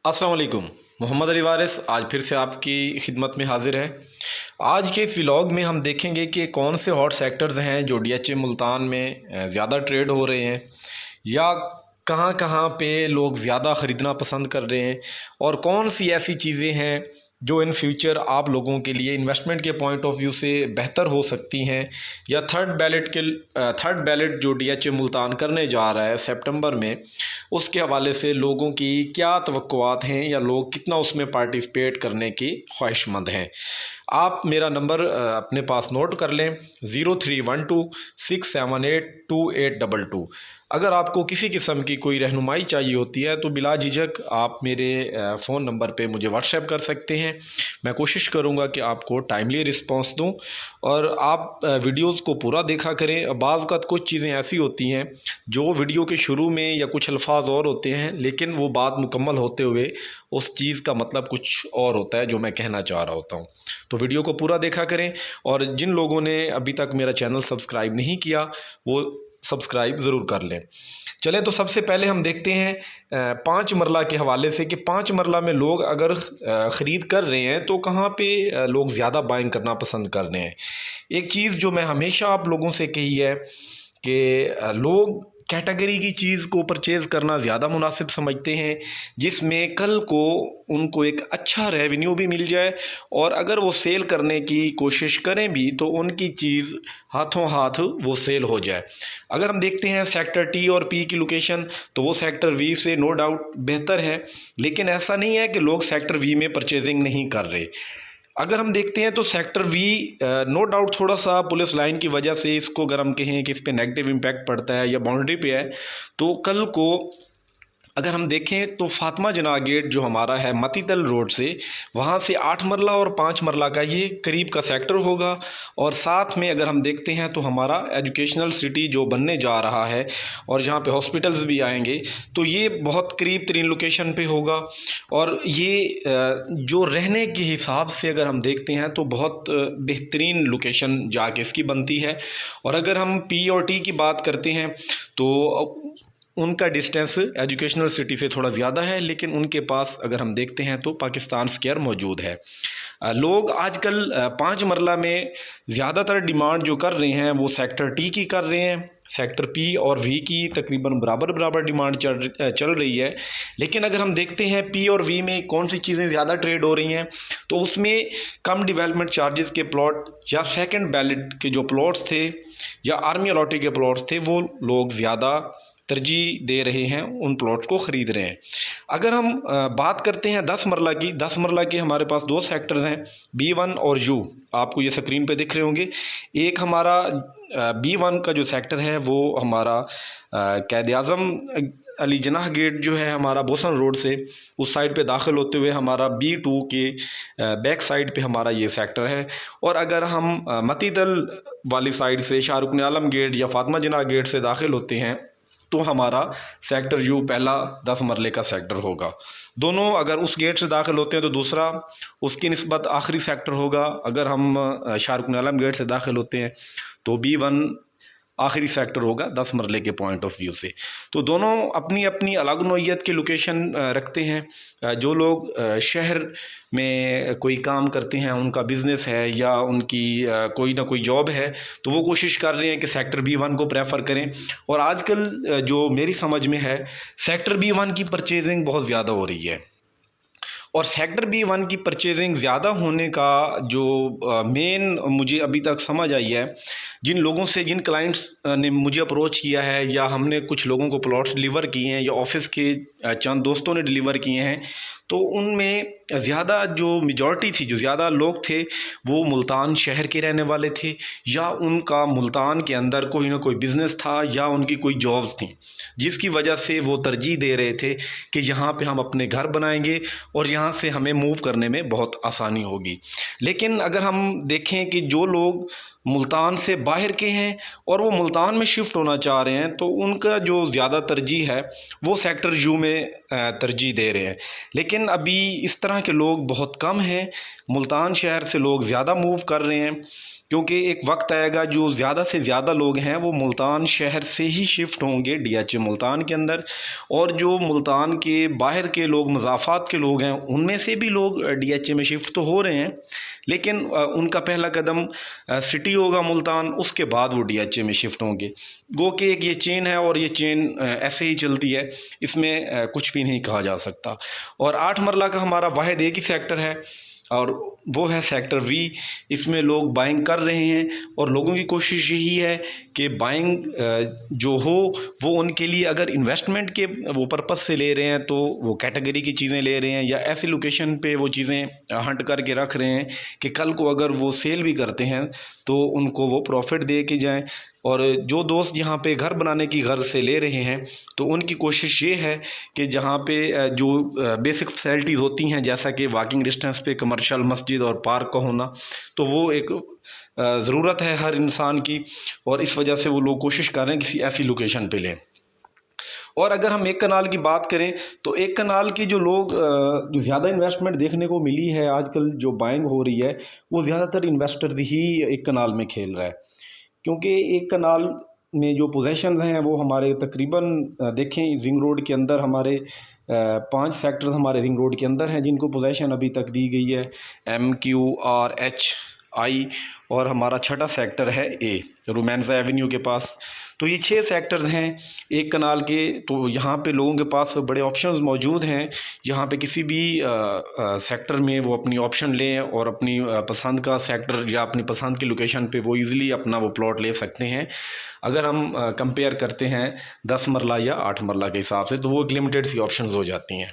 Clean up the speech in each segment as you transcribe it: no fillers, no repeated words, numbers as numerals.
अस्सलाम वालेकुम। मोहम्मद अली वारिस आज फिर से आपकी खिदमत में हाजिर है। आज के इस व्लॉग में हम देखेंगे कि कौन से हॉट सेक्टर्स हैं जो डीएचए मुल्तान में ज़्यादा ट्रेड हो रहे हैं या कहाँ कहाँ पे लोग ज़्यादा ख़रीदना पसंद कर रहे हैं और कौन सी ऐसी चीज़ें हैं जो इन फ्यूचर आप लोगों के लिए इन्वेस्टमेंट के पॉइंट ऑफ व्यू से बेहतर हो सकती हैं या थर्ड बैलेट जो डीएचए मुल्तान करने जा रहा है सितंबर में, उसके हवाले से लोगों की क्या तवक्कुआत हैं या लोग कितना उसमें पार्टिसिपेट करने की ख्वाहिशमंद हैं। आप मेरा नंबर अपने पास नोट कर लें, 0312678282। अगर आपको किसी किस्म की कोई रहनुमाई चाहिए होती है तो बिला झिझक आप मेरे फ़ोन नंबर पे मुझे व्हाट्सएप कर सकते हैं। मैं कोशिश करूँगा कि आपको टाइमली रिस्पांस दूँ और आप वीडियोज़ को पूरा देखा करें। बाज़ वक़्त कुछ चीज़ें ऐसी होती हैं जो वीडियो के शुरू में या कुछ अल्फाज और होते हैं, लेकिन वो बात मुकम्मल होते हुए उस चीज़ का मतलब कुछ और होता है जो मैं कहना चाह रहा होता हूँ। तो वीडियो को पूरा देखा करें और जिन लोगों ने अभी तक मेरा चैनल सब्सक्राइब नहीं किया वो सब्सक्राइब ज़रूर कर लें। चलें तो सबसे पहले हम देखते हैं 5 मरला के हवाले से कि 5 मरला में लोग अगर ख़रीद कर रहे हैं तो कहाँ पे लोग ज़्यादा बाइंग करना पसंद कर रहे हैं। एक चीज़ जो मैं हमेशा आप लोगों से कही है कि लोग कैटेगरी की चीज़ को परचेज़ करना ज़्यादा मुनासिब समझते हैं जिसमें कल को उनको एक अच्छा रेवेन्यू भी मिल जाए और अगर वो सेल करने की कोशिश करें भी तो उनकी चीज़ हाथों हाथ वो सेल हो जाए। अगर हम देखते हैं सेक्टर टी और पी की लोकेशन तो वो सेक्टर वी से नो डाउट बेहतर है, लेकिन ऐसा नहीं है कि लोग सेक्टर वी में परचेजिंग नहीं कर रहे। अगर हम देखते हैं तो सेक्टर वी नो डाउट थोड़ा सा पुलिस लाइन की वजह से इसको अगर हम कहें कि इस पर नेगेटिव इम्पैक्ट पड़ता है या बाउंड्री पे है, तो कल को अगर हम देखें तो फातिमा जनाह गेट जो हमारा है मतीतल रोड से, वहाँ से 8 मरला और 5 मरला का ये करीब का सेक्टर होगा। और साथ में अगर हम देखते हैं तो हमारा एजुकेशनल सिटी जो बनने जा रहा है और जहाँ पे हॉस्पिटल्स भी आएंगे तो ये बहुत करीब तरीन लोकेशन पे होगा। और ये जो रहने के हिसाब से अगर हम देखते हैं तो बहुत बेहतरीन लोकेशन जाके इसकी बनती है। और अगर हम पी और टी की बात करते हैं तो उनका डिस्टेंस एजुकेशनल सिटी से थोड़ा ज़्यादा है, लेकिन उनके पास अगर हम देखते हैं तो पाकिस्तान स्क्वायर मौजूद है। लोग आजकल 5 मरला में ज़्यादातर डिमांड जो कर रहे हैं वो सेक्टर टी की कर रहे हैं। सेक्टर पी और वी की तकरीबन बराबर डिमांड चल रही है। लेकिन अगर हम देखते हैं पी और वी में कौन सी चीज़ें ज़्यादा ट्रेड हो रही हैं तो उसमें कम डेवलपमेंट चार्जेस के प्लॉट या सेकंड बैलेट के जो प्लॉट्स थे या आर्मी अलॉटी के प्लॉट्स थे वो लोग ज़्यादा तरजीह दे रहे हैं, उन प्लॉट्स को ख़रीद रहे हैं। अगर हम बात करते हैं 10 मरला की, 10 मरला के हमारे पास 2 सेक्टर्स हैं, B1 और U। आपको ये स्क्रीन पे दिख रहे होंगे। एक हमारा B1 का जो सेक्टर है वो हमारा कैद आज़म अली जनाह गेट जो है हमारा बोसन रोड से उस साइड पे दाखिल होते हुए हमारा B2 के बैक साइड पे हमारा ये सेक्टर है। और अगर हम मतीदल वाली साइड से शाहरुख ने आलम गेट या फातिमा जनाह गेट से दाखिल होते हैं तो हमारा सेक्टर यू पहला 10 मरले का सेक्टर होगा। दोनों अगर उस गेट से दाखिल होते हैं तो दूसरा उसकी निस्बत आखिरी सेक्टर होगा। अगर हम शाहरुख आलम गेट से दाखिल होते हैं तो B1 आखिरी सेक्टर होगा 10 मरले के पॉइंट ऑफ व्यू से। तो दोनों अपनी अपनी अलग नौइयत की लोकेशन रखते हैं। जो लोग शहर में कोई काम करते हैं, उनका बिज़नेस है या उनकी कोई ना कोई जॉब है, तो वो कोशिश कर रहे हैं कि सेक्टर B1 को प्रेफर करें। और आजकल जो मेरी समझ में है सेक्टर B1 की परचेजिंग बहुत ज़्यादा हो रही है। और सेक्टर B1 की परचेजिंग ज़्यादा होने का जो मेन मुझे अभी तक समझ आई है, जिन लोगों से जिन क्लाइंट्स ने मुझे अप्रोच किया है या हमने कुछ लोगों को प्लॉट्स डिलीवर किए हैं या ऑफिस के चंद दोस्तों ने डिलीवर किए हैं, तो उनमें ज़्यादा जो मेजॉरिटी थी, जो ज़्यादा लोग थे वो मुल्तान शहर के रहने वाले थे या उनका मुल्तान के अंदर कोई ना कोई बिज़नेस था या उनकी कोई जॉब्स थी, जिसकी वजह से वो तरजीह दे रहे थे कि यहाँ पे हम अपने घर बनाएंगे और यहाँ से हमें मूव करने में बहुत आसानी होगी। लेकिन अगर हम देखें कि जो लोग मुल्तान से बाहर के हैं और वो मुल्तान में शिफ्ट होना चाह रहे हैं, तो उनका जो ज़्यादा तरजीह है वो सेक्टर यू में तरजीह दे रहे हैं। लेकिन अभी इस तरह के लोग बहुत कम हैं, मुल्तान शहर से लोग ज़्यादा मूव कर रहे हैं, क्योंकि एक वक्त आएगा जो ज़्यादा से ज़्यादा लोग हैं वो मुल्तान शहर से ही शिफ्ट होंगे DHA मुल्तान के अंदर, और जो मुल्तान के बाहर के लोग, मज़ाफ़ात के लोग हैं, उनमें से भी लोग DHA में शिफ्ट तो हो रहे हैं, लेकिन उनका पहला कदम सिटी होगा मुल्तान, उसके बाद वो DHA में शिफ्ट होंगे। गो कि एक ये चेन है और ये चेन ऐसे ही चलती है, इसमें कुछ भी नहीं कहा जा सकता। और 8 मरला का हमारा वाहिद एक ही सेक्टर है और वो है सेक्टर V। इसमें लोग बाइंग कर रहे हैं और लोगों की कोशिश यही है कि बाइंग जो हो वो उनके लिए, अगर इन्वेस्टमेंट के वो पर्पस से ले रहे हैं तो वो कैटेगरी की चीज़ें ले रहे हैं, या ऐसी लोकेशन पे वो चीज़ें हंट करके रख रहे हैं कि कल को अगर वो सेल भी करते हैं तो उनको वो प्रॉफिट दे के जाएँ। और जो दोस्त यहाँ पे घर बनाने की गर्ज से ले रहे हैं तो उनकी कोशिश ये है कि जहाँ पे जो बेसिक फैसिलिटीज़ होती हैं, जैसा कि वॉकिंग डिस्टेंस पे कमर्शियल मस्जिद और पार्क का होना, तो वो एक ज़रूरत है हर इंसान की, और इस वजह से वो लोग कोशिश कर रहे हैं किसी ऐसी लोकेशन पे लें। और अगर हम एक कनाल की बात करें तो एक कनाल की जो लोग जो ज़्यादा इन्वेस्टमेंट देखने को मिली है आजकल, जो बाइंग हो रही है, वो ज़्यादातर इन्वेस्टर ही एक कनाल में खेल रहा है, क्योंकि एक कनाल में जो पोजेशंस हैं वो हमारे तकरीबन देखें रिंग रोड के अंदर हमारे 5 सेक्टर्स हमारे रिंग रोड के अंदर हैं जिनको पोजेशन अभी तक दी गई है, MQRHI, और हमारा छठा सेक्टर है A रोमांसा एवेन्यू के पास। तो ये 6 सेक्टर्स हैं एक कनाल के। तो यहाँ पे लोगों के पास बड़े ऑप्शंस मौजूद हैं, यहाँ पे किसी भी सेक्टर में वो अपनी ऑप्शन लें और अपनी पसंद का सेक्टर या अपनी पसंद की लोकेशन पे वो इजीली अपना वो प्लॉट ले सकते हैं। अगर हम कंपेयर करते हैं 10 मरला या 8 मरला के हिसाब से, तो वो एक लिमिटेड सी ऑप्शंस हो जाती हैं।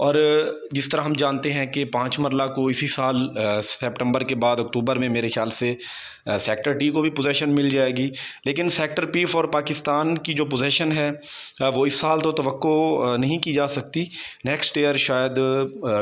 और जिस तरह हम जानते हैं कि 5 मरला को इसी साल सितंबर के बाद अक्टूबर में मेरे ख्याल से सेक्टर टी को भी पोजीशन मिल जाएगी, लेकिन सेक्टर पी फॉर पाकिस्तान की जो पोजीशन है वो इस साल तो तवक्को नहीं की जा सकती। नेक्स्ट ईयर शायद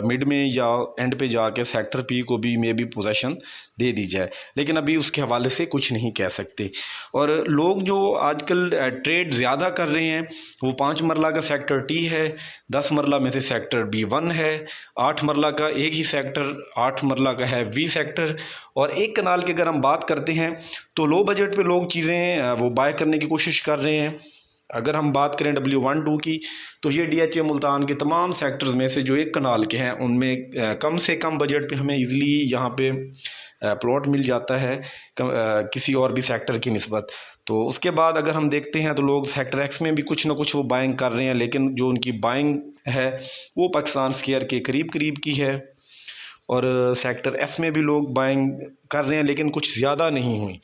मिड में या एंड पे जाके सेक्टर पी को भी मे भी पोजीशन दे दी जाए, लेकिन अभी उसके हवाले से कुछ नहीं कह सकते। और लोग जो आजकल ट्रेड ज़्यादा कर रहे हैं वो 5 मरला का सेक्टर टी है, 10 मरला में से सेक्टर B1 है, 8 मरला का एक ही सेक्टर 8 मरला का है V सेक्टर। और एक कनाल की अगर हम बात करते हैं तो लो बजट पे लोग चीज़ें वो बाय करने की कोशिश कर रहे हैं। अगर हम बात करें W12 की, तो ये DHA मुल्तान के तमाम सेक्टर्स में से जो एक कनाल के हैं उनमें कम से कम बजट पे हमें ईज़िली यहाँ पे प्लॉट मिल जाता है किसी और भी सेक्टर की निस्बत। तो उसके बाद अगर हम देखते हैं तो लोग सेक्टर X में भी कुछ ना कुछ वो बाइंग कर रहे हैं, लेकिन जो उनकी बाइंग है वो पाकिस्तान स्क्वायर के करीब करीब की है। और सेक्टर S में भी लोग बाइंग कर रहे हैं, लेकिन कुछ ज़्यादा नहीं हुई।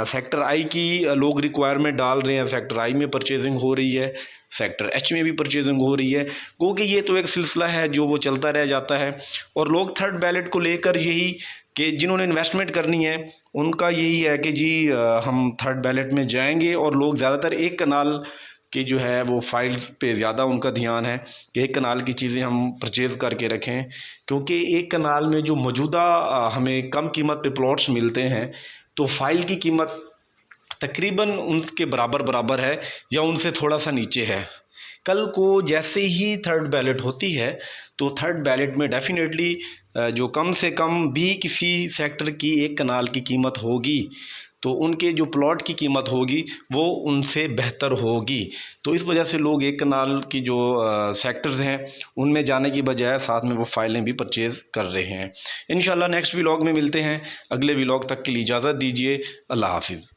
सेक्टर I की लोग रिक्वायरमेंट डाल रहे हैं, सेक्टर I में परचेजिंग हो रही है, सेक्टर H में भी परचेजिंग हो रही है, क्योंकि ये तो एक सिलसिला है जो वो चलता रह जाता है। और लोग थर्ड बैलेट को लेकर यही कि जिन्होंने इन्वेस्टमेंट करनी है उनका यही है कि जी हम थर्ड बैलेट में जाएंगे, और लोग ज़्यादातर एक कनाल कि जो है वो फाइल्स पे ज़्यादा उनका ध्यान है कि एक कनाल की चीज़ें हम परचेज़ करके रखें, क्योंकि एक कनाल में जो मौजूदा हमें कम कीमत पे प्लॉट्स मिलते हैं तो फाइल की कीमत तकरीबन उनके बराबर है या उनसे थोड़ा सा नीचे है। कल को जैसे ही थर्ड बैलेट होती है तो थर्ड बैलेट में डेफिनेटली जो कम से कम भी किसी सेक्टर की एक कनाल की कीमत होगी तो उनके जो प्लॉट की कीमत होगी वो उनसे बेहतर होगी। तो इस वजह से लोग एक कनाल की जो सेक्टर्स हैं उनमें जाने की बजाय साथ में वो फाइलें भी परचेज़ कर रहे हैं। इंशाल्लाह नेक्स्ट व्लॉग में मिलते हैं। अगले व्लॉग तक के लिए इजाज़त दीजिए। अल्लाह हाफिज़।